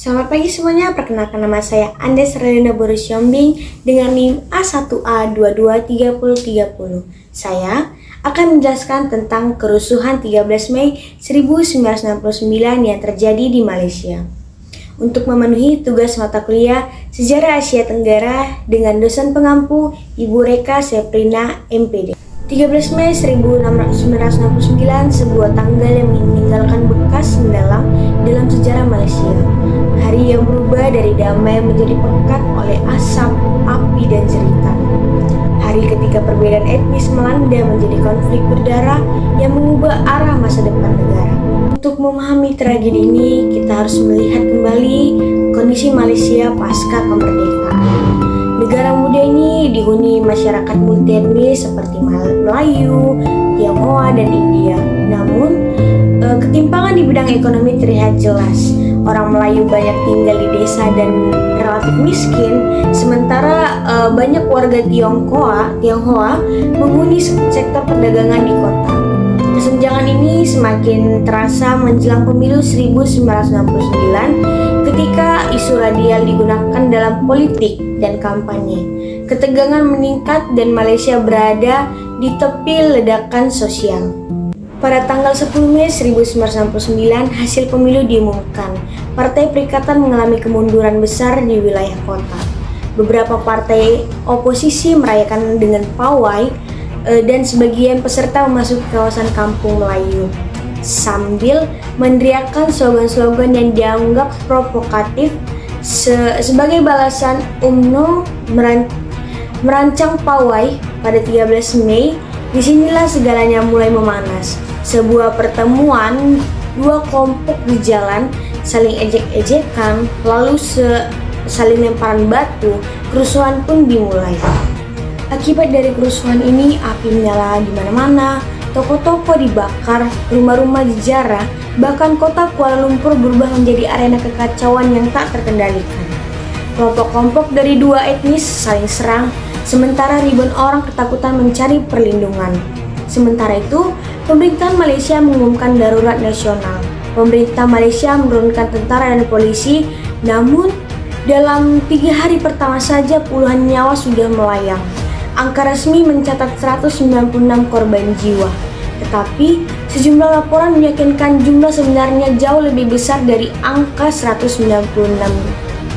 Selamat pagi semuanya, perkenalkan nama saya Andes Radina Borosyombing dengan NIM A1A223030. Saya akan menjelaskan tentang kerusuhan 13 Mei 1969 yang terjadi di Malaysia. Untuk memenuhi tugas mata kuliah Sejarah Asia Tenggara dengan dosen pengampu Ibu Reka Seprina MPD. 13 Mei 1969 sebuah tanggal yang meninggalkan bekas mendalam dalam sejarah Malaysia. Hari yang berubah dari damai menjadi pekat oleh asap, api, dan cerita. Hari ketika perbedaan etnis melanda menjadi konflik berdarah yang mengubah arah masa depan negara. Untuk memahami tragedi ini, kita harus melihat kembali kondisi Malaysia pasca kemerdekaan. Negara muda ini dihuni masyarakat multi etnis seperti Melayu, Tionghoa, dan India. Namun, ketimpangan di bidang ekonomi terlihat jelas. Orang Melayu banyak tinggal di desa dan relatif miskin, sementara banyak warga Tionghoa menghuni sektor perdagangan di kota. Kesenjangan ini semakin terasa menjelang pemilu 1969 ketika isu radial digunakan dalam politik dan kampanye. Ketegangan meningkat dan Malaysia berada di tepi ledakan sosial. Pada tanggal 10 Mei 1969, hasil pemilu diumumkan. Partai Perikatan mengalami kemunduran besar di wilayah kota. Beberapa partai oposisi merayakan dengan pawai dan sebagian peserta memasuki kawasan kampung Melayu sambil meneriakkan slogan-slogan yang dianggap provokatif. Sebagai balasan, UMNO merancang pawai pada 13 Mei. Disinilah segalanya mulai memanas. Sebuah pertemuan dua kelompok di jalan saling ejek-ejekan, lalu saling lemparan batu. Kerusuhan pun dimulai. Akibat dari kerusuhan ini, api menyala di mana-mana, toko-toko dibakar, rumah-rumah dijarah, bahkan kota Kuala Lumpur berubah menjadi arena kekacauan yang tak terkendalikan. Kelompok-kelompok dari dua etnis saling serang, sementara ribuan orang ketakutan mencari perlindungan. Sementara itu, pemerintahan Malaysia mengumumkan darurat nasional. Pemerintah Malaysia menurunkan tentara dan polisi, namun dalam 3 hari pertama saja puluhan nyawa sudah melayang. Angka resmi mencatat 196 korban jiwa. Tetapi, sejumlah laporan meyakinkan jumlah sebenarnya jauh lebih besar dari angka 196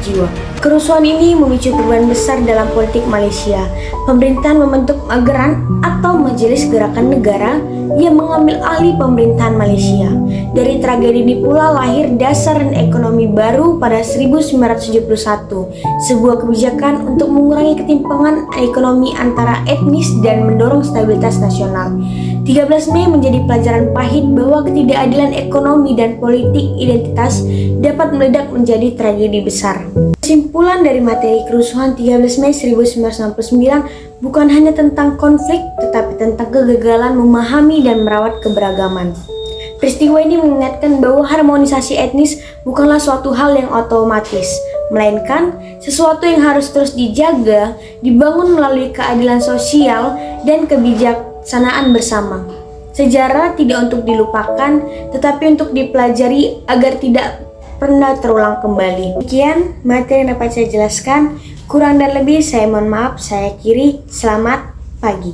jiwa. Kerusuhan ini memicu perubahan besar dalam politik Malaysia. Pemerintahan membentuk Mageran atau Majelis Gerakan Negara yang mengambil alih pemerintahan Malaysia. Dari tragedi ini pula lahir dasar dan ekonomi baru pada 1971, sebuah kebijakan untuk mengurangi ketimpangan ekonomi antara etnis dan mendorong stabilitas nasional. 13 Mei menjadi pelajaran pahit bahwa ketidakadilan ekonomi dan politik identitas dapat meledak menjadi tragedi besar. Kesimpulan dari materi kerusuhan 13 Mei 1969 bukan hanya tentang konflik, tetapi tentang kegagalan memahami dan merawat keberagaman. Peristiwa ini mengingatkan bahwa harmonisasi etnis bukanlah suatu hal yang otomatis, melainkan sesuatu yang harus terus dijaga, dibangun melalui keadilan sosial dan kebijaksanaan bersama. Sejarah tidak untuk dilupakan, tetapi untuk dipelajari agar tidak pernah terulang kembali. Sekian materi yang dapat saya jelaskan. Kurang dan lebih saya mohon maaf. Saya akhiri. Selamat pagi.